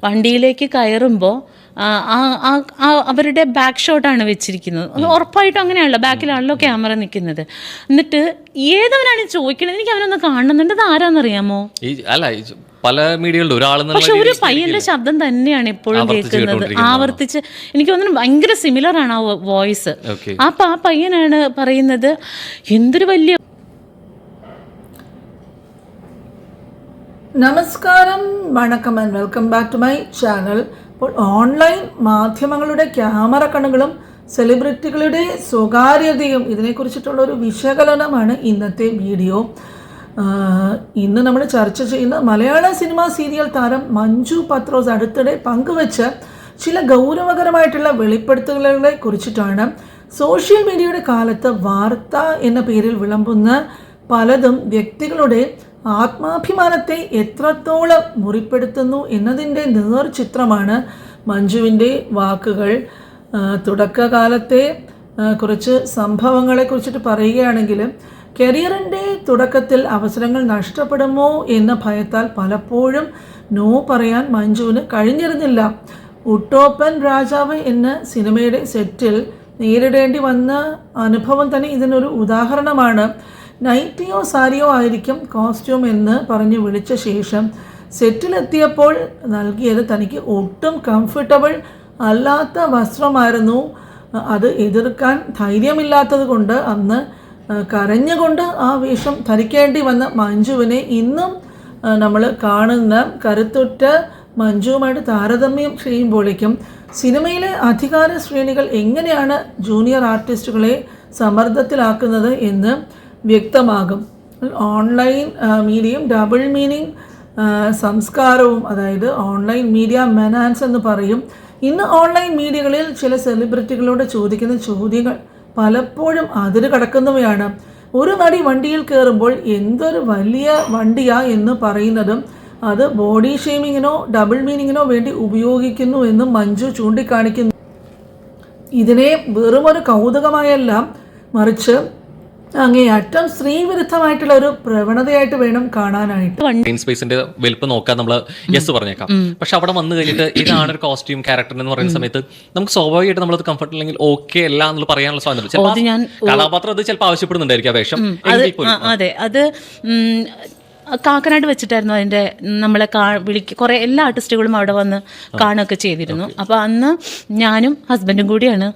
വണ്ടിയിലേക്ക് കയറുമ്പോൾ അവരുടെ ബാക്ക് ഷോട്ടാണ് വെച്ചിരിക്കുന്നത്. ഉറപ്പായിട്ടും അങ്ങനെയാണല്ലോ, ബാക്കിലാണല്ലോ ക്യാമറ നിൽക്കുന്നത്. എന്നിട്ട് ഏതവനാണ് ചോദിക്കുന്നത്, എനിക്ക് അവനൊന്ന് കാണുന്നുണ്ട്, അത് ആരാന്നറിയാമോ? പല മീഡിയകളിലും പക്ഷെ ഒരു പയ്യന്റെ ശബ്ദം തന്നെയാണ് എപ്പോഴും കേൾക്കുന്നത്, ആവർത്തിച്ച്. എനിക്ക് തോന്നുന്നു ഭയങ്കര സിമിലർ ആണ് ആ വോയിസ്. അപ്പൊ ആ പയ്യനാണ് പറയുന്നത്, എന്തൊരു വലിയ. നമസ്കാരം, വണക്കം and welcome back to my channel. ഇപ്പോൾ ഓൺലൈൻ മാധ്യമങ്ങളുടെ ക്യാമറ കണ്ണുകളും സെലിബ്രിറ്റികളുടെ സ്വകാര്യതയും ഇതിനെക്കുറിച്ചിട്ടുള്ള ഒരു വിശകലനമാണ് ഇന്നത്തെ വീഡിയോ. ഇന്ന് നമ്മൾ ചർച്ച ചെയ്യുന്ന മലയാള സിനിമാ സീരിയൽ താരം മഞ്ജു പത്രോസ് അടുത്തിടെ പങ്കുവച്ച ചില ഗൗരവകരമായിട്ടുള്ള വെളിപ്പെടുത്തലുകളെ കുറിച്ചിട്ടാണ്. സോഷ്യൽ മീഡിയയുടെ കാലത്ത് വാർത്ത എന്ന പേരിൽ വിളമ്പുന്ന പലതും വ്യക്തികളുടെ ആത്മാഭിമാനത്തെ എത്രത്തോളം മുറിപ്പെടുത്തുന്നു എന്നതിൻ്റെ നേർചിത്രമാണ് മഞ്ജുവിൻ്റെ വാക്കുകൾ. തുടക്കകാലത്തെ കുറച്ച് സംഭവങ്ങളെ കുറിച്ചിട്ട് പറയുകയാണെങ്കിൽ, കരിയറിൻ്റെ തുടക്കത്തിൽ അവസരങ്ങൾ നഷ്ടപ്പെടുമോ എന്ന ഭയത്താൽ പലപ്പോഴും നോ പറയാൻ മഞ്ജുവിന് കഴിഞ്ഞിരുന്നില്ല. ഉട്ടോപ്പൻ രാജാവ് എന്ന സിനിമയുടെ സെറ്റിൽ നേരിടേണ്ടി വന്ന അനുഭവം തന്നെ ഇതിനൊരു ഉദാഹരണമാണ്. നൈറ്റിയോ സാരിയോ ആയിരിക്കും കോസ്റ്റ്യൂം എന്ന് പറഞ്ഞ് വിളിച്ച ശേഷം സെറ്റിലെത്തിയപ്പോൾ നൽകിയത് തനിക്ക് ഒട്ടും കംഫർട്ടബിൾ അല്ലാത്ത വസ്ത്രമായിരുന്നു. അത് എതിർക്കാൻ ധൈര്യമില്ലാത്തത് കൊണ്ട് അന്ന് കരഞ്ഞുകൊണ്ട് ആ വേഷം ധരിക്കേണ്ടി വന്ന മഞ്ജുവിനെ ഇന്നും നമ്മൾ കാണുന്ന കരുത്തുറ്റ മഞ്ജുവുമായിട്ട് താരതമ്യം ചെയ്യുമ്പോഴേക്കും സിനിമയിലെ അധികാര ശ്രേണികൾ എങ്ങനെയാണ് ജൂനിയർ ആർട്ടിസ്റ്റുകളെ സമ്മർദ്ദത്തിലാക്കുന്നത് എന്ന് വ്യക്തമാകും. ഓൺലൈൻ മീഡിയയും ഡബിൾ മീനിങ് സംസ്കാരവും, അതായത് ഓൺലൈൻ മീഡിയ മെനാൻസ് എന്ന് പറയും. ഇന്ന് ഓൺലൈൻ മീഡിയകളിൽ ചില സെലിബ്രിറ്റികളോട് ചോദിക്കുന്ന ചോദ്യങ്ങൾ പലപ്പോഴും അതിര് കടക്കുന്നവയാണ്. ഒരു നടി വണ്ടിയിൽ കയറുമ്പോൾ എന്തൊരു വലിയ വണ്ടിയാ എന്ന് പറയുന്നതും അത് ബോഡി ഷെയ്മിങ്ങിനോ ഡബിൾ മീനിങ്ങിനോ വേണ്ടി ഉപയോഗിക്കുന്നു എന്നും മഞ്ജു ചൂണ്ടിക്കാണിക്കുന്നു. ഇതിനെ വെറുമൊരു കൗതുകമായല്ല, മറിച്ച് അങ്ങേയറ്റം സ്ത്രീവിരുദ്ധമായിട്ടുള്ള ഒരു പ്രവണതയായിട്ട് വേണം കാണാനായിട്ട്. സ്പേസിന്റെ വലുപ്പം നോക്കാൻ നമ്മൾ യെസ് പറഞ്ഞേക്കാം. പക്ഷെ അവിടെ വന്നു കഴിഞ്ഞിട്ട് ഇതാണ് ഒരു കോസ്റ്റ്യൂം ക്യാരക്ടർ എന്ന് പറയുന്ന സമയത്ത് നമുക്ക് സ്വാഭാവികമായിട്ട് നമ്മളത് കംഫർട്ട് അല്ലെങ്കിൽ ഓക്കെ അല്ല എന്നുള്ള പറയാനുള്ള സ്വാതന്ത്ര്യം കഥാപാത്രം അത് ചിലപ്പോൾ ആവശ്യപ്പെടുന്നുണ്ടായിരിക്കും ആ വേഷം. അതെ, അത് കാക്കനാട് വെച്ചിട്ടായിരുന്നു അതിൻ്റെ നമ്മളെ കുറേ എല്ലാ ആർട്ടിസ്റ്റുകളും അവിടെ വന്ന് കാണുകയൊക്കെ ചെയ്തിരുന്നു. അപ്പോൾ അന്ന് ഞാനും ഹസ്ബൻഡും കൂടിയാണ്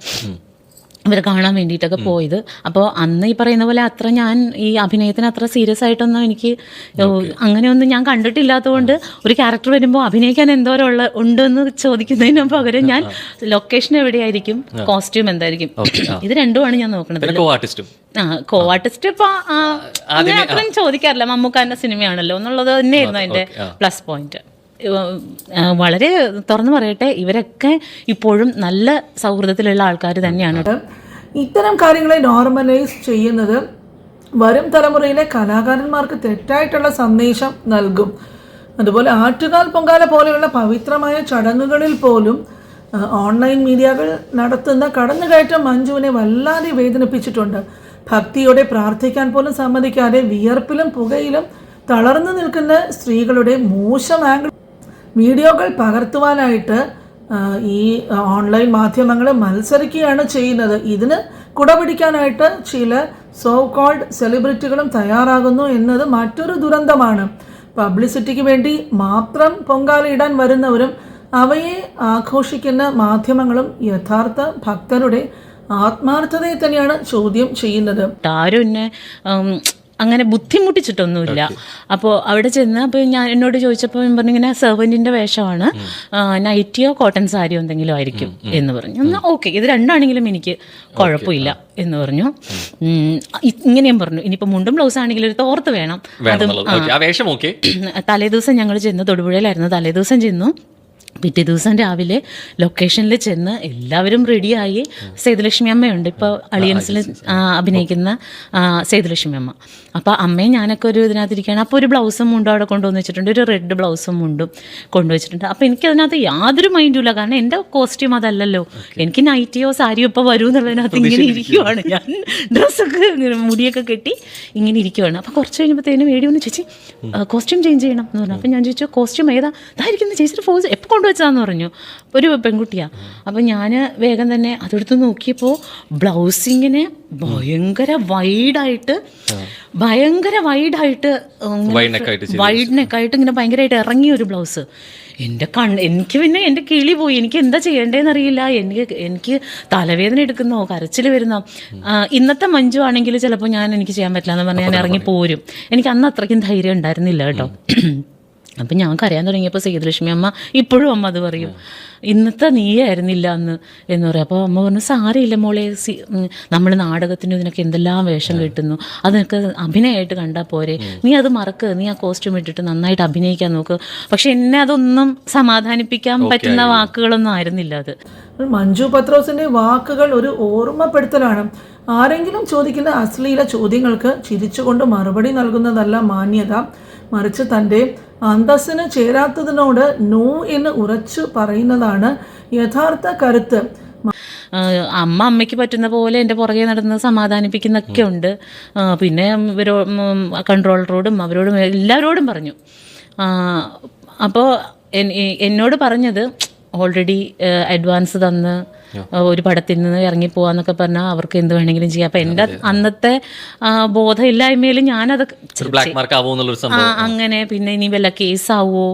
ഇവരെ കാണാൻ വേണ്ടിയിട്ടൊക്കെ പോയത്. അപ്പോൾ അന്ന് ഈ പറയുന്ന പോലെ അത്ര ഞാൻ ഈ അഭിനയത്തിന് അത്ര സീരിയസ് ആയിട്ടൊന്നും എനിക്ക് അങ്ങനെയൊന്നും ഞാൻ കണ്ടിട്ടില്ലാത്തതുകൊണ്ട് ഒരു ക്യാരക്ടർ വരുമ്പോൾ അഭിനയിക്കാൻ എന്തോരം ഉണ്ടെന്ന് ചോദിക്കുന്നതിന് പകരം ഞാൻ ലൊക്കേഷൻ എവിടെയായിരിക്കും, കോസ്റ്റ്യൂം എന്തായിരിക്കും, ഇത് രണ്ടുമാണ് ഞാൻ നോക്കുന്നത്. കോ ആർട്ടിസ്റ്റ് ഇപ്പോൾ അത്രയും ചോദിക്കാറില്ല, മമ്മൂക്കാൻ്റെ സിനിമയാണല്ലോ എന്നുള്ളത് തന്നെയായിരുന്നു അതിൻ്റെ പ്ലസ് പോയിന്റ്. വളരെ തുറന്നു പറയട്ടെ, ഇവരൊക്കെ ഇപ്പോഴും നല്ല സൗഹൃദത്തിലുള്ള ആൾക്കാർ തന്നെയാണ്. ഇത്തരം കാര്യങ്ങളെ നോർമലൈസ് ചെയ്യുന്നത് വരും തലമുറയിലെ കലാകാരന്മാർക്ക് തെറ്റായിട്ടുള്ള സന്ദേശം നൽകും. അതുപോലെ ആറ്റുകാൽ പൊങ്കാല പോലെയുള്ള പവിത്രമായ ചടങ്ങുകളിൽ പോലും ഓൺലൈൻ മീഡിയകൾ നടത്തുന്ന കടന്നുകയറ്റം മഞ്ജുവിനെ വല്ലാതെ വേദനിപ്പിച്ചിട്ടുണ്ട്. ഭക്തിയോടെ പ്രാർത്ഥിക്കാൻ പോലും സമ്മതിക്കാതെ വിയർപ്പിലും പുകയിലും തളർന്നു നിൽക്കുന്ന സ്ത്രീകളുടെ മോശം ആംഗിൾ വീഡിയോകൾ പകർത്തുവാനായിട്ട് ഈ ഓൺലൈൻ മാധ്യമങ്ങൾ മത്സരിക്കുകയാണ് ചെയ്യുന്നത്. ഇതിന് കുടപിടിക്കാനായിട്ട് ചില സോ കോൾഡ് സെലിബ്രിറ്റികളും തയ്യാറാകുന്നു എന്നത് മറ്റൊരു ദുരന്തമാണ്. പബ്ലിസിറ്റിക്ക് വേണ്ടി മാത്രം പൊങ്കാലയിടാൻ വരുന്നവരും അവയെ ആഘോഷിക്കുന്ന മാധ്യമങ്ങളും യഥാർത്ഥ ഭക്തരുടെ ആത്മാർത്ഥതയെ തന്നെയാണ് ചോദ്യം ചെയ്യുന്നത്. ആരും എന്നെ അങ്ങനെ ബുദ്ധിമുട്ടിച്ചിട്ടൊന്നുമില്ല. അപ്പോൾ അവിടെ ചെന്ന് അപ്പോൾ എന്നോട് ചോദിച്ചപ്പോൾ പറഞ്ഞു ഇങ്ങനെ സെർവൻറ്റിൻ്റെ വേഷമാണ്, നൈറ്റിയോ കോട്ടൺ സാരിയോ എന്തെങ്കിലും ആയിരിക്കും എന്ന് പറഞ്ഞു. എന്നാൽ ഓക്കെ, ഇത് രണ്ടാണെങ്കിലും എനിക്ക് കുഴപ്പമില്ല എന്ന് പറഞ്ഞു. ഇങ്ങനെയും പറഞ്ഞു, ഇനിയിപ്പോൾ മുണ്ടും ബ്ലൗസ് ആണെങ്കിലും ഒരു തോർത്ത് വേണം. തലേദിവസം ഞങ്ങൾ ചെന്ന് തൊടുപുഴയിലായിരുന്നു. തലേദിവസം ചെന്നു. പിറ്റേ ദിവസം രാവിലെ ലൊക്കേഷനിൽ ചെന്ന് എല്ലാവരും റെഡിയായി. സേതുലക്ഷ്മി അമ്മയുണ്ട് ഇപ്പോൾ അളിയൻസിൽ അഭിനയിക്കുന്ന സേതുലക്ഷ്മി അമ്മ. അപ്പോൾ അമ്മയും ഞാനൊക്കെ ഒരു ഇതിനകത്തിരിക്കുകയാണ്. അപ്പോൾ ഒരു ബ്ലൗസും മുണ്ടും അവിടെ കൊണ്ടുവന്ന് വെച്ചിട്ടുണ്ട്, ഒരു റെഡ് ബ്ലൗസും മുണ്ടും കൊണ്ടുവച്ചിട്ടുണ്ട്. അപ്പോൾ എനിക്കതിനകത്ത് യാതൊരു മൈൻഡുമില്ല, കാരണം എൻ്റെ കോസ്റ്റ്യൂം അതല്ലല്ലോ. എനിക്ക് നൈറ്റിയോ സാരിയോ ഇപ്പോൾ വരൂ എന്നുള്ളതിനകത്ത് ഇങ്ങനെ ഇരിക്കുവാണ് ഞാൻ. ഡ്രസ്സൊക്കെ മുടിയൊക്കെ കെട്ടി ഇങ്ങനെ ഇരിക്കുവാണ്. അപ്പോൾ കുറച്ച് കഴിഞ്ഞപ്പോഴത്തേനും വേടി ഒന്ന് ചേച്ചി കോസ്റ്റ്യൂം ചേഞ്ച് ചെയ്യണം എന്ന് പറഞ്ഞു. അപ്പോൾ ഞാൻ ചോദിച്ചു കോസ്റ്റ്യൂം ഏതാ? ഇതായിരിക്കും ചേച്ചിയുടെ ഫോഴ്സ് എപ്പോൾ കൊണ്ടുവച്ചാന്ന് പറഞ്ഞു. ഒരു പെൺകുട്ടിയാണ്. അപ്പം ഞാൻ വേഗം തന്നെ അതെടുത്ത് നോക്കിയപ്പോൾ ബ്ലൗസിങ്ങിന് ഭയങ്കര വൈഡായിട്ട് വൈഡ് നെക്കായിട്ട് ഇങ്ങനെ ഭയങ്കരമായിട്ട് ഇറങ്ങിയ ഒരു ബ്ലൗസ്. എനിക്ക് പിന്നെ എൻ്റെ കിളി പോയി. എനിക്ക് എന്താ ചെയ്യേണ്ടതെന്ന് അറിയില്ല. എനിക്ക് തലവേദന എടുക്കുന്നോ കരച്ചിൽ വരുന്നോ. ഇന്നത്തെ മഞ്ജു ആണെങ്കിൽ ചിലപ്പോൾ എനിക്ക് ചെയ്യാൻ പറ്റില്ല എന്ന് പറഞ്ഞാൽ ഞാൻ ഇറങ്ങി പോരും. എനിക്ക് അന്ന് അത്രയ്ക്കും ധൈര്യം ഉണ്ടായിരുന്നില്ല കേട്ടോ. അപ്പം ഞാൻ കരയാൻ തുടങ്ങിയപ്പോൾ സേതുലക്ഷ്മി അമ്മ ഇപ്പോഴും അമ്മ അത് പറയും, ഇന്നത്തെ നീയായിരുന്നില്ല അന്ന് എന്ന് പറയും. അപ്പോൾ അമ്മ പറഞ്ഞു, സാരമില്ല മോളെ, നമ്മൾ നാടകത്തിനും ഇതിനൊക്കെ എന്തെല്ലാം വേഷം കിട്ടുന്നു, അതൊക്കെ അഭിനയമായിട്ട് കണ്ടാൽ പോരെ, നീ അത് മറക്ക്, നീ ആ കോസ്റ്റ്യൂം ഇട്ടിട്ട് നന്നായിട്ട് അഭിനയിക്കാൻ നോക്ക്. പക്ഷെ എന്നെ അതൊന്നും സമാധാനിപ്പിക്കാൻ പറ്റുന്ന വാക്കുകളൊന്നും ആയിരുന്നില്ല അത്. മഞ്ജു പത്രോസിന്റെ വാക്കുകൾ ഒരു ഓർമ്മപ്പെടുത്തലാണ്. ആരെങ്കിലും ചോദിക്കുന്ന അശ്ലീല ചോദ്യങ്ങൾക്ക് ചിരിച്ചുകൊണ്ട് മറുപടി നൽകുന്നതല്ല മാന്യത, മറിച്ച് തൻ്റെ അന്തസ്സിന് ചേരാത്തതിനോട് നോ എന്ന് ഉറച്ചു പറയുന്നതാണ് യഥാർത്ഥ കരുത്ത്. അമ്മയ്ക്ക് പറ്റുന്ന പോലെ എൻ്റെ പുറകെ നടന്ന് സമാധാനിപ്പിക്കുന്നൊക്കെ ഉണ്ട്. പിന്നെ കൺട്രോളറോടും അവരോടും എല്ലാവരോടും പറഞ്ഞു. അപ്പോൾ എന്നോട് പറഞ്ഞത് ഓൾറെഡി അഡ്വാൻസ് തന്ന് ഒരു പടത്തിൽ നിന്ന് ഇറങ്ങിപ്പോവാന്നൊക്കെ പറഞ്ഞാൽ അവർക്ക് എന്ത് വേണമെങ്കിലും ചെയ്യാം. അപ്പം എൻ്റെ അന്നത്തെ ബോധമില്ലായ്മയിൽ ഞാനത് അങ്ങനെ പിന്നെ ഇനി വല്ല കേസാവോ,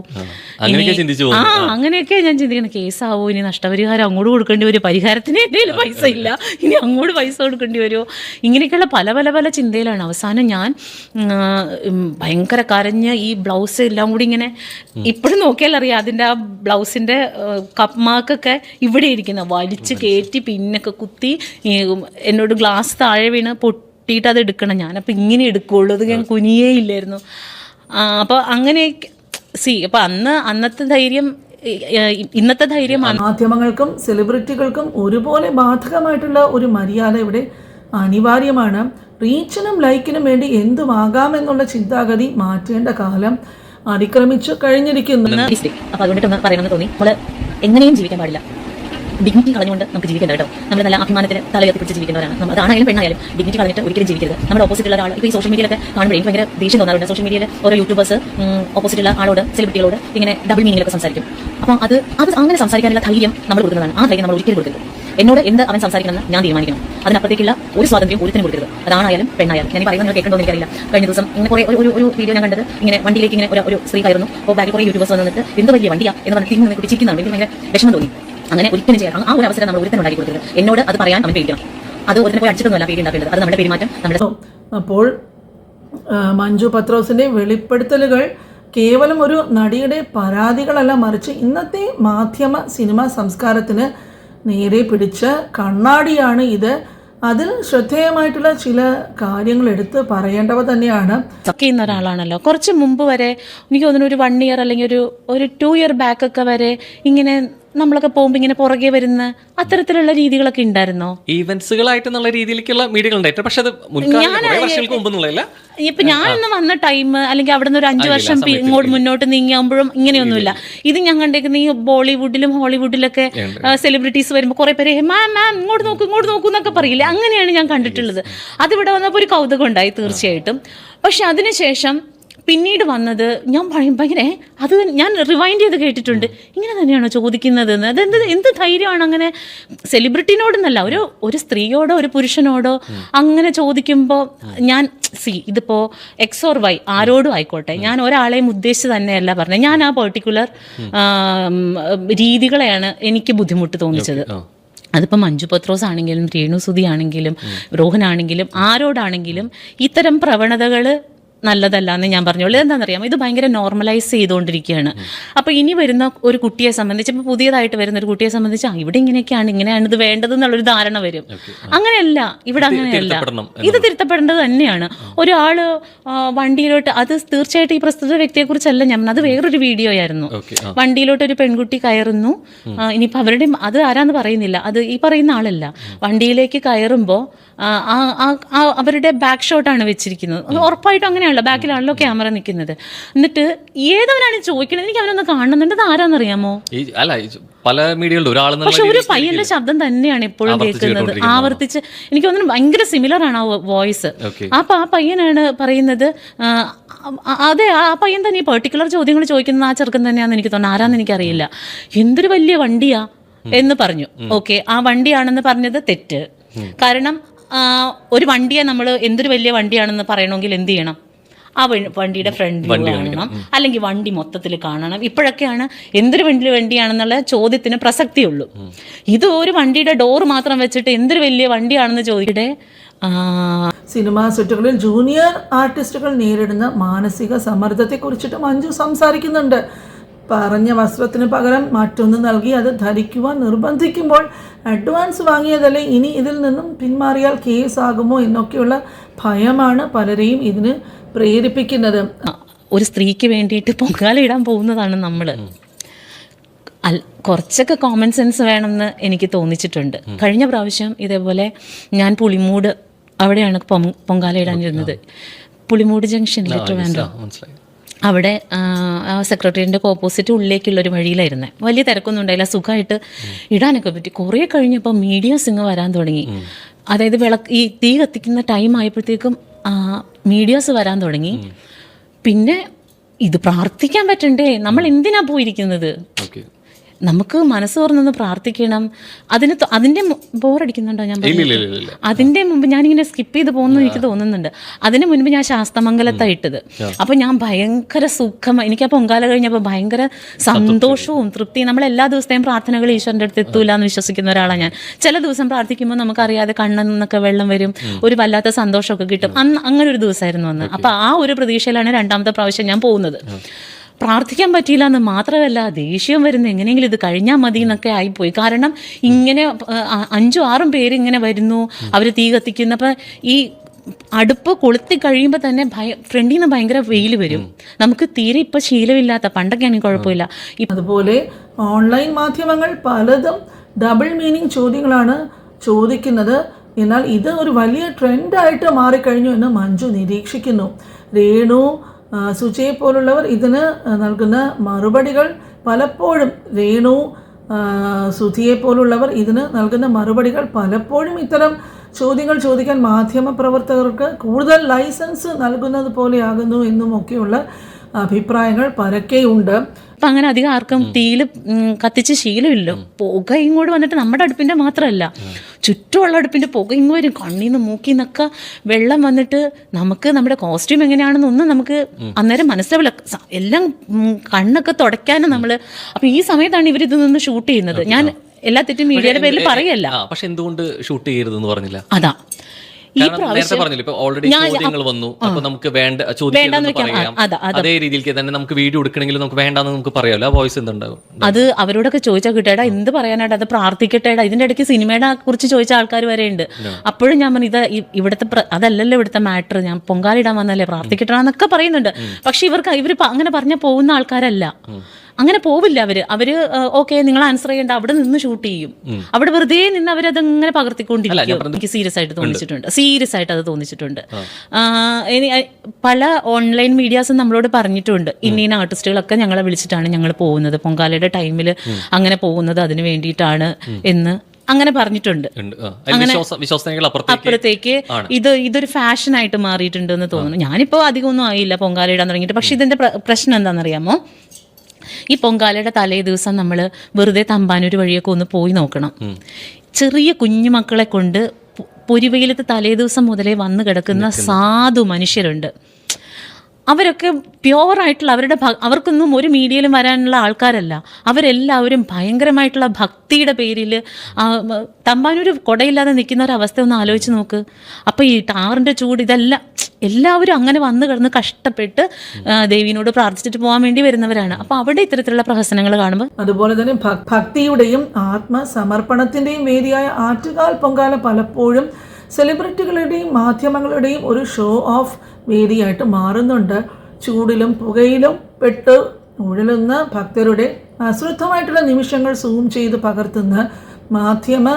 അങ്ങനെയൊക്കെ ഞാൻ ചിന്തിക്കണം. കേസാവോ, ഇനി നഷ്ടപരിഹാരം അങ്ങോട്ട് കൊടുക്കേണ്ടി വരുമോ, പരിഹാരത്തിന് എൻ്റെ കയ്യിൽ പൈസ ഇല്ല, ഇനി അങ്ങോട്ട് പൈസ കൊടുക്കേണ്ടി വരുമോ, ഇങ്ങനെയൊക്കെയുള്ള പല പല പല ചിന്തയിലാണ്. അവസാനം ഞാൻ ഭയങ്കര കരഞ്ഞ് ഈ ബ്ലൗസ് എല്ലാം കൂടി ഇങ്ങനെ ഇപ്പോഴും നോക്കിയാൽ അറിയാം, അതിൻ്റെ ആ ബ്ലൗസിൻ്റെ കപ്പ് മാർക്കൊക്കെ ഇവിടെ ഇരിക്കുന്ന വലിച്ച് കയറ്റി പിന്നൊക്കെ കുത്തി എന്നോട് ഗ്ലാസ് താഴെ വീണ് പൊട്ടിയിട്ട് അത് എടുക്കണം. ഞാനപ്പോൾ ഇങ്ങനെ എടുക്കുകയുള്ളൂ, അത് ഞാൻ കുനിയേ ഇല്ലായിരുന്നു. അപ്പോൾ അങ്ങനെ അപ്പോൾ അന്നത്തെ ധൈര്യം ഇന്നത്തെ ധൈര്യം. മാധ്യമങ്ങൾക്കും സെലിബ്രിറ്റികൾക്കും ഒരുപോലെ ബാധകമായിട്ടുള്ള ഒരു മര്യാദ ഇവിടെ അനിവാര്യമാണ്. റീച്ചിനും ലൈക്കിനും വേണ്ടി എന്തുമാകാമെന്നുള്ള ചിന്താഗതി മാറ്റേണ്ട കാലം അതിക്രമിച്ചു കഴിഞ്ഞിരിക്കുന്നു. അപ്പോൾ അതുകൊണ്ടിട്ടൊന്ന് പറയണമെന്ന് തോന്നി. നമ്മൾ എങ്ങനെയും ജീവിക്കാൻ പാടില്ല, ഡിഗ്നിറ്റി കളഞ്ഞുകൊണ്ട് നമുക്ക് ജീവിക്കേണ്ട കേട്ടോ. നമ്മൾ നല്ല അഭിമാനത്തിന് തലയുയർത്തിപ്പിടിച്ച് ജീവിക്കുന്നവരാണ്. നമ്മൾ അതാണെങ്കിലും പെണ്ണായാലും ഡിഗ്നിറ്റി കളഞ്ഞിട്ട് ഒരിക്കലും ജീവിക്കരുത്. നമ്മുടെ ഓപ്പോസിറ്റുള്ള ആൾ ഇപ്പോൾ ഈ സോഷ്യൽ മീഡിയയിലൊക്കെ കാണുമ്പോൾ എനിക്ക് ഭയങ്കര ദേഷ്യം തോന്നാറുണ്ട്. സോഷ്യൽ മീഡിയയിൽ ഓരോ യൂട്യൂബേഴ്സ് ഓപ്പോസിറ്റുള്ള ആളോട്, സെലിബ്രിറ്റികളോട് ഇങ്ങനെ ഡബിൾ മീനിങ്ങിലൊക്കെ സംസാരിക്കും. അപ്പോൾ അത് അങ്ങനെ സംസാരിക്കാനുള്ള ധൈര്യം നമ്മൾ കൊടുക്കുന്നതാണ്. ആ ധൈര്യം നമ്മൾ ഒരിക്കലും കൊടുക്കരുത്. എന്നോട് എന്ത് അവൻ സംസാരിക്കണമെന്ന് ഞാൻ തീരുമാനിക്കണം. അതിനപ്പുറത്തേക്കുള്ള ഒരു സ്വാതന്ത്ര്യം ഒരുത്തിനും കൊടുക്കരുത്. അതാണായാലും പെണ്ണായാലും. ഞാൻ പറയുന്നത് കേൾക്കണ്ടോ എനിക്കറിയില്ല. കഴിഞ്ഞ ദിവസം ഇങ്ങനെ കുറേ ഒരു വീഡിയോ ഞാൻ കണ്ടത്, ഇങ്ങനെ വണ്ടിയിലേക്ക് ഇങ്ങനെ ഒരു സ്ത്രീ കയറുന്നു. അപ്പോൾ ബാക്കി കുറേ യൂട്യൂബേഴ്സ് വന്നിട്ട് എന്ത് വലിയ വണ്ടിയാ എന്ന് പറഞ്ഞിട്ട് ഇങ്ങനെ കുടിച്ചിരിക്കുന്നതാണ്. എനിക്ക് ഭയങ്കര വിഷമം തോന്നി. അങ്ങനെ ഒരിക്കലും ചെയ്യാം. ആ ഒരു അവസരം നമ്മൾ ഒരുത്തരം ഉണ്ടാക്കി കൊടുക്കരുത്. എന്നോട് അത് പറയാൻ അവൻ പേടിക്കണം. അത് ഒരുത്തനെ പോയി അടിച്ചിട്ടൊന്നുമല്ല പേടി ഉണ്ടാക്കേണ്ടത്. അത് നമ്മുടെ പെരുമാറ്റം നമ്മുടെ. അപ്പോൾ മഞ്ജു പത്രോസിന്റെ വെളിപ്പെടുത്തലുകൾ കേവലം ഒരു നടിയുടെ പരാതികളല്ല, മറിച്ച് ഇന്നത്തെ മാധ്യമ സിനിമ സംസ്കാരത്തിന് നേരെ പിടിച്ച കണ്ണാടിയാണ് ഇത്. അതിൽ ശ്രദ്ധേയമായിട്ടുള്ള ചില കാര്യങ്ങൾ എടുത്ത് പറയേണ്ടവ തന്നെയാണ്. ചെയ്യുന്ന ഒരാളാണല്ലോ. കുറച്ച് മുമ്പ് വരെ എനിക്ക് തോന്നുന്നു ഒരു 1 ഇയർ അല്ലെങ്കിൽ ഒരു 2 ഇയർ ബാക്ക് ഒക്കെ വരെ ഇങ്ങനെ നമ്മളൊക്കെ പോകുമ്പോൾ ഇങ്ങനെ പുറകെ വരുന്ന അത്തരത്തിലുള്ള രീതികളൊക്കെ ഉണ്ടായിരുന്നോ? ഈവൻസുകളായിട്ടുള്ള രീതിയിലേക്കുള്ള മീഡിയകൾ ഉണ്ടായിട്ട്, പക്ഷെ അത് വർഷങ്ങൾക്ക് മുമ്പ് ഇപ്പൊ ഞാനൊന്ന് വന്ന ടൈം അല്ലെങ്കിൽ അവിടെ നിന്ന് ഒരു 5 വർഷം മുന്നോട്ട് നീങ്ങിയാകുമ്പോഴും ഇങ്ങനെയൊന്നുമില്ല. ഇത് ഞാൻ കണ്ടേക്കുന്ന ഈ ബോളിവുഡിലും ഹോളിവുഡിലൊക്കെ സെലിബ്രിറ്റീസ് വരുമ്പോൾ കുറെ പേര് മാം ഇങ്ങോട്ട് നോക്കൂ എന്നൊക്കെ പറയില്ലേ, അങ്ങനെയാണ് ഞാൻ കണ്ടിട്ടുള്ളത്. അതിവിടെ വന്നപ്പോൾ ഒരു കൗതുകം ഉണ്ടായി തീർച്ചയായിട്ടും. പക്ഷെ അതിനുശേഷം പിന്നീട് വന്നത് ഞാൻ ഭയങ്കര അത് ഞാൻ റിവൈൻഡ് ചെയ്ത് കേട്ടിട്ടുണ്ട്. ഇങ്ങനെ തന്നെയാണോ ചോദിക്കുന്നത് എന്ന്? എന്ത് ധൈര്യമാണ് അങ്ങനെ സെലിബ്രിറ്റിനോടെന്നല്ല, ഒരു സ്ത്രീയോടോ ഒരു പുരുഷനോടോ അങ്ങനെ ചോദിക്കുമ്പോൾ ഞാൻ ഇതിപ്പോൾ X or Y ആരോടും ആയിക്കോട്ടെ, ഞാൻ ഒരാളെയും ഉദ്ദേശിച്ച് തന്നെയല്ല പറഞ്ഞത്. ഞാൻ ആ പെർട്ടിക്കുലർ രീതികളെയാണ് എനിക്ക് ബുദ്ധിമുട്ട് തോന്നിച്ചത്. അതിപ്പോൾ മഞ്ജു പത്രോസ് ആണെങ്കിലും രേണുസുതി ആണെങ്കിലും രോഹനാണെങ്കിലും ആരോടാണെങ്കിലും ഇത്തരം പ്രവണതകൾ നല്ലതല്ല എന്ന് ഞാൻ പറഞ്ഞോളൂ. എന്താണെന്നറിയാമോ, ഇത് ഭയങ്കര നോർമലൈസ് ചെയ്തുകൊണ്ടിരിക്കുകയാണ്. അപ്പോൾ ഇനി വരുന്ന ഒരു കുട്ടിയെ സംബന്ധിച്ച്, ഇപ്പോൾ പുതിയതായിട്ട് വരുന്ന ഒരു കുട്ടിയെ സംബന്ധിച്ച് ഇവിടെ ഇങ്ങനെയാണ് ഇത് വേണ്ടത് എന്നുള്ളൊരു ധാരണ വരും. അങ്ങനെയല്ല, ഇവിടെ അങ്ങനെയല്ല. ഇത് തിരുത്തപ്പെടേണ്ടത് തന്നെയാണ്. ഒരാള് വണ്ടിയിലോട്ട്, അത് തീർച്ചയായിട്ടും ഈ പ്രസ്തുത വ്യക്തിയെക്കുറിച്ചല്ല ഞാൻ, അത് വേറൊരു വീഡിയോ ആയിരുന്നു. വണ്ടിയിലോട്ട് ഒരു പെൺകുട്ടി കയറുന്നു. ഇനിയിപ്പോൾ അവരുടെ അത് ആരാന്ന് പറയുന്നില്ല, അത് ഈ പറയുന്ന ആളല്ല. വണ്ടിയിലേക്ക് കയറുമ്പോൾ അവരുടെ ബാക്ക് ഷോട്ടാണ് വെച്ചിരിക്കുന്നത്. ഉറപ്പായിട്ടും അങ്ങനെയാണ് അങ്ങനെയാണല്ലോ, ബാക്കിലാണല്ലോ ക്യാമറ നിൽക്കുന്നത്. എന്നിട്ട് ഏതവനാണ് ചോദിക്കണത്, എനിക്ക് അവനൊന്ന് കാണുന്നുണ്ട്, അത് ആരാന്നറിയാമോ? പല മീഡിയകളിലും ഒരാൾ, പക്ഷെ ഒരു പയ്യന്റെ ശബ്ദം തന്നെയാണ് എപ്പോഴും കേൾക്കുന്നത്, ആവർത്തിച്ച്. എനിക്ക് തോന്നുന്നു ഭയങ്കര സിമിലർ ആണ് ആ വോയിസ്. അപ്പൊ ആ പയ്യനാണ് പറയുന്നത്, അതെ ആ പയ്യൻ തന്നെ ഈ പെർട്ടിക്കുലർ ചോദ്യങ്ങൾ ചോദിക്കുന്നത് ആ ചെറുക്കൻ തന്നെയാണെന്ന് എനിക്ക് തോന്നുന്നു. ആരാന്ന് എനിക്കറിയില്ല. എന്തൊരു വലിയ വണ്ടിയാ എന്ന് പറഞ്ഞു. ഓക്കെ, ആ വണ്ടിയാണെന്ന് പറഞ്ഞത് തെറ്റ്. കാരണം ഒരു വണ്ടിയെ നമ്മൾ എന്തൊരു വലിയ വണ്ടിയാണെന്ന് പറയണമെങ്കിൽ എന്ത് ചെയ്യണം? ആ വണ്ടിയുടെ ഫ്രണ്ട് വ്യൂ കാണണം, അല്ലെങ്കിൽ വണ്ടി മൊത്തത്തിൽ കാണണം. ഇപ്പോഴൊക്കെയാണ് എന്തൊരു വണ്ടിയാണെന്നുള്ള ചോദ്യത്തിന് പ്രസക്തിയുള്ളൂ. ഇത് ഒരു വണ്ടിയുടെ ഡോർ മാത്രം വെച്ചിട്ട് എന്തൊരു വലിയ വണ്ടിയാണെന്ന് ചോദിക്കട്ടെ. സിനിമാ സെറ്റുകളിൽ ജൂനിയർ ആർട്ടിസ്റ്റുകൾ നേരിടുന്ന മാനസിക സമ്മർദ്ദത്തെ കുറിച്ചിട്ട് മഞ്ജു സംസാരിക്കുന്നുണ്ട്. പറഞ്ഞ വസ്ത്രത്തിന് പകരം മറ്റൊന്ന് നൽകി അത് ധരിക്കുവാൻ നിർബന്ധിക്കുമ്പോൾ അഡ്വാൻസ് വാങ്ങിയതല്ലേ, ഇനി ഇതിൽ നിന്നും പിന്മാറിയാൽ കേസാകുമോ എന്നൊക്കെയുള്ള ഭയമാണ് പലരെയും ഇതിന് പ്രേരിപ്പിക്കുന്നത്. ഒരു സ്ത്രീക്ക് വേണ്ടിയിട്ട് പൊങ്കാലയിടാൻ പോകുന്നതാണ് നമ്മൾ. കുറച്ചൊക്കെ കോമൺ സെൻസ് വേണമെന്ന് എനിക്ക് തോന്നിച്ചിട്ടുണ്ട്. കഴിഞ്ഞ പ്രാവശ്യം ഇതേപോലെ ഞാൻ പുളിമൂട്, അവിടെയാണ് പൊങ്കാലയിടാൻ ഇരുന്നത്. പുളിമൂട് ജംഗ്ഷനിൽ ട്രിവാൻഡ്രം, അവിടെ സെക്രട്ടറിയേറ്റിൻ്റെ ഓപ്പോസിറ്റ് ഉള്ളിലേക്കുള്ളൊരു വഴിയിലായിരുന്നേ. വലിയ തിരക്കൊന്നും ഉണ്ടായില്ല, സുഖമായിട്ട് ഇടാനൊക്കെ പറ്റി. കുറേ കഴിഞ്ഞപ്പോൾ മീഡിയാസ് ഇങ്ങ് വരാൻ തുടങ്ങി. അതായത് ഈ തീ കത്തിക്കുന്ന ടൈം ആയപ്പോഴത്തേക്കും മീഡിയാസ് വരാൻ തുടങ്ങി. പിന്നെ ഇത് പ്രാർത്ഥിക്കാൻ പറ്റണ്ടേ, നമ്മൾ എന്തിനാ പോയിരിക്കുന്നത്? നമുക്ക് മനസ്സ് തുറന്നൊന്ന് പ്രാർത്ഥിക്കണം. അതിൻ്റെ ബോറടിക്കുന്നുണ്ടോ? ഞാൻ അതിൻ്റെ മുമ്പ് ഞാനിങ്ങനെ സ്കിപ്പ് ചെയ്ത് പോകുന്നു എനിക്ക് തോന്നുന്നുണ്ട്. അതിന് മുൻപ് ഞാൻ ശാസ്തമംഗലത്താണ് ഇട്ടത്. അപ്പോൾ ഞാൻ ഭയങ്കര സുഖം, എനിക്ക് ആ പൊങ്കാല കഴിഞ്ഞപ്പോൾ ഭയങ്കര സന്തോഷവും തൃപ്തിയും. നമ്മൾ എല്ലാ ദിവസത്തെയും പ്രാർത്ഥനകൾ ഈശ്വരൻ്റെ അടുത്ത് എത്തൂല എന്ന് വിശ്വസിക്കുന്ന ഒരാളാണ് ഞാൻ. ചില ദിവസം പ്രാർത്ഥിക്കുമ്പോൾ നമുക്കറിയാതെ കണ്ണെന്നൊക്കെ വെള്ളം വരും, ഒരു വല്ലാത്ത സന്തോഷമൊക്കെ കിട്ടും. അങ്ങനെ ഒരു ദിവസമായിരുന്നു അന്ന്. അപ്പോൾ ആ ഒരു പ്രതീക്ഷയിലാണ് രണ്ടാമത്തെ പ്രാവശ്യം ഞാൻ പോകുന്നത്. പ്രാർത്ഥിക്കാൻ പറ്റിയില്ല എന്ന് മാത്രമല്ല, ദേഷ്യം വരുന്ന എങ്ങനെയെങ്കിലും ഇത് കഴിഞ്ഞാൽ മതി എന്നൊക്കെ ആയിപ്പോയി. കാരണം ഇങ്ങനെ 5-6 പേര് ഇങ്ങനെ വരുന്നു, അവർ തീ കത്തിക്കുന്നു. അപ്പം ഈ അടുപ്പ് കൊളുത്തി കഴിയുമ്പോൾ തന്നെ ഫ്രണ്ടിൽ നിന്ന് ഭയങ്കര വെയിൽ വരും. നമുക്ക് തീരെ ഇപ്പം ശീലമില്ലാത്ത, പണ്ടൊക്കെ ആണെങ്കിൽ കുഴപ്പമില്ല. അതുപോലെ ഓൺലൈൻ മാധ്യമങ്ങൾ പലതും ഡബിൾ മീനിങ് ചോദ്യങ്ങളാണ് ചോദിക്കുന്നത്. എന്നാൽ ഇത് ഒരു വലിയ ട്രെൻഡായിട്ട് മാറിക്കഴിഞ്ഞു എന്ന് മഞ്ജു നിരീക്ഷിക്കുന്നു. രേണു, സുജയെ പോലുള്ളവർ ഇതിന് നൽകുന്ന മറുപടികൾ പലപ്പോഴും, രേണു, സുധിയെ പോലുള്ളവർ ഇതിന് നൽകുന്ന മറുപടികൾ പലപ്പോഴും ഇത്തരം ചോദ്യങ്ങൾ ചോദിക്കാൻ മാധ്യമപ്രവർത്തകർക്ക് കൂടുതൽ ലൈസൻസ് നൽകുന്നത് പോലെയാകുന്നു എന്നുമൊക്കെയുള്ള അഭിപ്രായങ്ങൾ പരക്കെയുണ്ട്. അപ്പം അങ്ങനെ അധികം ആർക്കും തീയിൽ കത്തിച്ച് ശീലമില്ല. പുക ഇങ്ങോട്ട് വന്നിട്ട് നമ്മുടെ അടുപ്പിൻ്റെ മാത്രമല്ല, ചുറ്റുമുള്ള അടുപ്പിൻ്റെ പുക ഇങ്ങ് വരും. കണ്ണീന്ന് മൂക്കിന്നൊക്കെ വെള്ളം വന്നിട്ട് നമുക്ക് നമ്മുടെ കോസ്റ്റ്യൂം എങ്ങനെയാണെന്നൊന്നും നമുക്ക് അന്നേരം മനസ്സിലാവില്ല. എല്ലാം കണ്ണൊക്കെ തുടയ്ക്കാനും നമ്മൾ. അപ്പം ഈ സമയത്താണ് ഇവരിത് നിന്ന് ഷൂട്ട് ചെയ്യുന്നത്. ഞാൻ എല്ലാ തെറ്റും മീഡിയയുടെ പേരിൽ പറയല്ല. പക്ഷെ എന്തുകൊണ്ട് ഷൂട്ട് ചെയ്യരുതെന്ന് പറഞ്ഞില്ല? അതാ അതേ രീതിയിൽ തന്നെ നമുക്ക് വീഡിയോ എടുക്കണമെങ്കിൽ നമുക്ക് വേണ്ടെന്ന് നമുക്ക് പറയാമല്ലോ. ആ വോയിസ് എന്തുണ്ടാവും? അത് അവരോടൊക്കെ ചോദിച്ചാൽ കിട്ടേടാ, എന്ത് പറയാനായിട്ട്, അത് പ്രാർത്ഥിക്കട്ടേടാ. ഇതിന്റെ ഇടയ്ക്ക് സിനിമയുടെ കുറിച്ച് ചോദിച്ച ആൾക്കാർ വരെ ഉണ്ട്. അപ്പോഴും ഞാൻ പറഞ്ഞു, ഇത് ഇവിടുത്തെ അതല്ലല്ലോ ഇവിടുത്തെ മാറ്റർ, ഞാൻ പൊങ്കാലിടാൻ വന്നല്ലേ, പ്രാർത്ഥിക്കട്ടെന്നൊക്കെ പറയുന്നുണ്ട്. പക്ഷെ ഇവർ അങ്ങനെ പറഞ്ഞ പോകുന്ന ആൾക്കാരല്ല. അങ്ങനെ പോവില്ല അവര് ഓക്കെ നിങ്ങൾ ആൻസർ ചെയ്യേണ്ട, അവിടെ നിന്ന് ഷൂട്ട് ചെയ്യും. അവിടെ വെറുതെ നിന്ന് അവരതങ്ങനെ പകർത്തിക്കൊണ്ടിരിക്കും. എനിക്ക് സീരിയസ് ആയിട്ട് അത് തോന്നിച്ചിട്ടുണ്ട്. പല ഓൺലൈൻ മീഡിയാസും നമ്മളോട് പറഞ്ഞിട്ടുണ്ട്, ഇന്ന ആർട്ടിസ്റ്റുകളൊക്കെ ഞങ്ങളെ വിളിച്ചിട്ടാണ് ഞങ്ങൾ പോകുന്നത്, പൊങ്കാലയുടെ ടൈമിൽ അങ്ങനെ പോകുന്നത് അതിന് വേണ്ടിയിട്ടാണ് എന്ന് അങ്ങനെ പറഞ്ഞിട്ടുണ്ട്. അപ്പുറത്തേക്ക് ഇതൊരു ഫാഷനായിട്ട് മാറിയിട്ടുണ്ട് എന്ന് തോന്നുന്നു. ഞാനിപ്പോൾ അധികമൊന്നും ആയില്ല പൊങ്കാല ഇടാൻ തുടങ്ങിയിട്ട്. പക്ഷെ ഇതിന്റെ പ്രശ്നം എന്താണെന്നറിയാമോ? ഈ പൊങ്കാലയുടെ തലേ ദിവസം നമ്മൾ വെറുതെ തമ്പാനൂർ വഴിയൊക്കെ ഒന്ന് പോയി നോക്കണം. ചെറിയ കുഞ്ഞു മക്കളെ കൊണ്ട് പൊരിവെയിലത്ത് തലേ ദിവസം മുതലേ വന്ന് കിടക്കുന്ന സാധു മനുഷ്യരുണ്ട്. അവരൊക്കെ പ്യുവറായിട്ടുള്ള അവർക്കൊന്നും ഒരു മീഡിയയിലും വരാനുള്ള ആൾക്കാരല്ല. അവരെല്ലാവരും ഭയങ്കരമായിട്ടുള്ള ഭക്തിയുടെ പേരിൽ തമ്പാനൂർ കുടയില്ലാതെ നിൽക്കുന്ന ഒരവസ്ഥ ഒന്ന് ആലോചിച്ച് നോക്ക്. അപ്പോൾ ഈ ടാറിൻ്റെ ചൂട് ഇതെല്ലാം എല്ലാവരും അങ്ങനെ വന്ന് കിടന്ന് കഷ്ടപ്പെട്ട് ദേവീനോട് പ്രാർത്ഥിച്ചിട്ട് പോകാൻ വേണ്ടി വരുന്നവരാണ്. അപ്പോൾ അവിടെ ഇത്തരത്തിലുള്ള പ്രഹസനങ്ങൾ കാണുമ്പോൾ, അതുപോലെ തന്നെ ഭക്തിയുടെയും ആത്മസമർപ്പണത്തിൻ്റെയും വേദിയായ ആറ്റുകാൽ പൊങ്കാല പലപ്പോഴും സെലിബ്രിറ്റികളുടെയും മാധ്യമങ്ങളുടെയും ഒരു ഷോ ഓഫ് വേദിയായിട്ട് മാറുന്നുണ്ട്. ചൂടിലും പുകയിലും പെട്ട് ഉഴലുന്ന ഭക്തരുടെ അശ്രദ്ധമായിട്ടുള്ള നിമിഷങ്ങൾ സൂം ചെയ്ത് പകർത്തുന്ന മാധ്യമ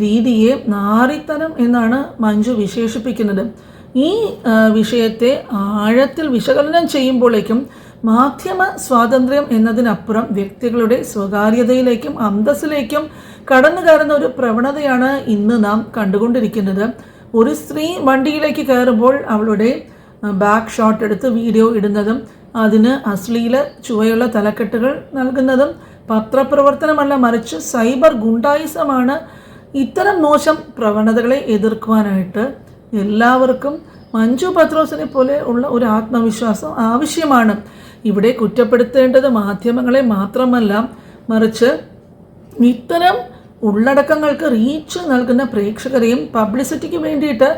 രീതിയെ നാറിത്തനം എന്നാണ് മഞ്ജു വിശേഷിപ്പിക്കുന്നത്. ഈ വിഷയത്തെ ആഴത്തിൽ വിശകലനം ചെയ്യുമ്പോഴേക്കും മാധ്യമ സ്വാതന്ത്ര്യം എന്നതിനപ്പുറം വ്യക്തികളുടെ സ്വകാര്യതയിലേക്കും അന്തസ്സിലേക്കും കടന്നു കയറുന്ന ഒരു പ്രവണതയാണ് ഇന്ന് നാം കണ്ടുകൊണ്ടിരിക്കുന്നത്. ഒരു സ്ത്രീ വണ്ടിയിലേക്ക് കയറുമ്പോൾ അവളുടെ ബാക്ക് ഷോട്ട് എടുത്ത് വീഡിയോ ഇടുന്നതും അതിന് അശ്ലീല ചുവയുള്ള തലക്കെട്ടുകൾ നൽകുന്നതും പത്രപ്രവർത്തനമല്ല, മറിച്ച് സൈബർ ഗുണ്ടായിസമാണ്. ഇത്തരം മോശം പ്രവണതകളെ എതിർക്കുവാനായിട്ട് എല്ലാവർക്കും മഞ്ജു പത്രോസിനെ പോലെ ഉള്ള ഒരു ആത്മവിശ്വാസം ആവശ്യമാണ്. ഇവിടെ കുറ്റപ്പെടുത്തേണ്ടത് മാധ്യമങ്ങളെ മാത്രമല്ല, മറിച്ച് ഇത്തരം ഉള്ളടക്കങ്ങൾക്ക് റീച്ച് നൽകുന്ന പ്രേക്ഷകരെയും പബ്ലിസിറ്റിക്ക് വേണ്ടിയിട്ട്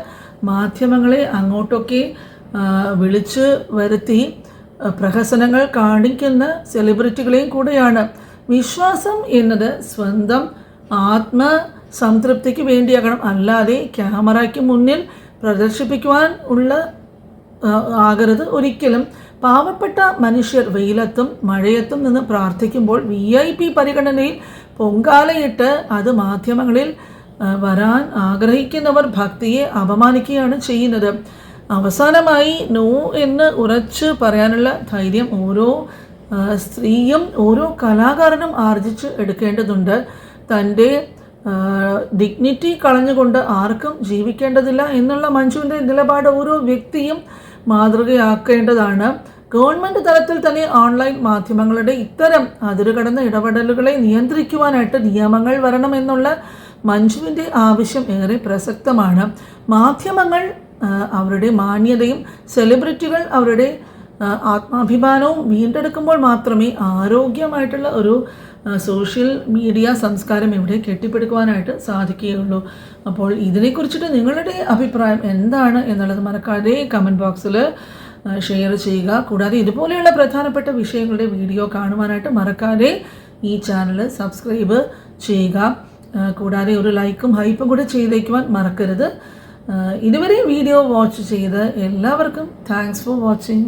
മാധ്യമങ്ങളെ അങ്ങോട്ടൊക്കെ വിളിച്ച് വരുത്തി പ്രഹസനങ്ങൾ കാണിക്കുന്ന സെലിബ്രിറ്റികളെയും കൂടെയാണ്. വിശ്വാസം എന്നത് സ്വന്തം ആത്മസംതൃപ്തിക്ക് വേണ്ടിയാകണം, അല്ലാതെ ക്യാമറയ്ക്ക് മുന്നിൽ പ്രദർശിപ്പിക്കുവാൻ ഉള്ള ആകരുത് ഒരിക്കലും. പാവപ്പെട്ട മനുഷ്യർ വെയിലത്തും മഴയത്തും നിന്ന് പ്രാർത്ഥിക്കുമ്പോൾ VIP പരിഗണനയിൽ പൊങ്കാലയിട്ട് അത് മാധ്യമങ്ങളിൽ വരാൻ ആഗ്രഹിക്കുന്നവർ ഭക്തിയെ അപമാനിക്കുകയാണ് ചെയ്യുന്നത്. അവസാനമായി നോ എന്ന് ഉറച്ചു പറയാനുള്ള ധൈര്യം ഓരോ സ്ത്രീയും ഓരോ കലാകാരനും ആർജിച്ച് എടുക്കേണ്ടതുണ്ട്. തൻ്റെ ഡിഗ്നിറ്റി കളഞ്ഞുകൊണ്ട് ആർക്കും ജീവിക്കേണ്ടതില്ല എന്നുള്ള മഞ്ജുവിൻ്റെ നിലപാട് ഓരോ വ്യക്തിയും മാതൃകയാക്കേണ്ടതാണ്. ഗവൺമെൻറ് തലത്തിൽ തന്നെ ഓൺലൈൻ മാധ്യമങ്ങളുടെ ഇത്തരം അതിരുകടന്ന ഇടപെടലുകളെ നിയന്ത്രിക്കുവാനായിട്ട് നിയമങ്ങൾ വരണമെന്നുള്ള മഞ്ജുവിൻ്റെ ആവശ്യം ഏറെ പ്രസക്തമാണ്. മാധ്യമങ്ങൾ അവരുടെ മാന്യതയും സെലിബ്രിറ്റികൾ അവരുടെ ആത്മാഭിമാനവും വീണ്ടെടുക്കുമ്പോൾ മാത്രമേ ആരോഗ്യമായിട്ടുള്ള ഒരു സോഷ്യൽ മീഡിയ സംസ്കാരം ഇവിടെ കെട്ടിപ്പടുക്കുവാനായിട്ട് സാധിക്കുകയുള്ളൂ. അപ്പോൾ ഇതിനെക്കുറിച്ചിട്ട് നിങ്ങളുടെ അഭിപ്രായം എന്താണ് എന്നുള്ളത് മറക്കാതെ കമൻറ്റ് ബോക്സിൽ ഷെയർ ചെയ്യുക. കൂടാതെ ഇതുപോലെയുള്ള പ്രധാനപ്പെട്ട വിഷയങ്ങളുടെ വീഡിയോ കാണുവാനായിട്ട് മറക്കാതെ ഈ ചാനൽ സബ്സ്ക്രൈബ് ചെയ്യുക. കൂടാതെ ഒരു ലൈക്കും ഹൈപ്പും കൂടെ ചെയ്തേക്കുവാൻ മറക്കരുത്. ഇതുവരെ വീഡിയോ വാച്ച് ചെയ്ത് എല്ലാവർക്കും താങ്ക്സ് ഫോർ വാച്ചിങ്.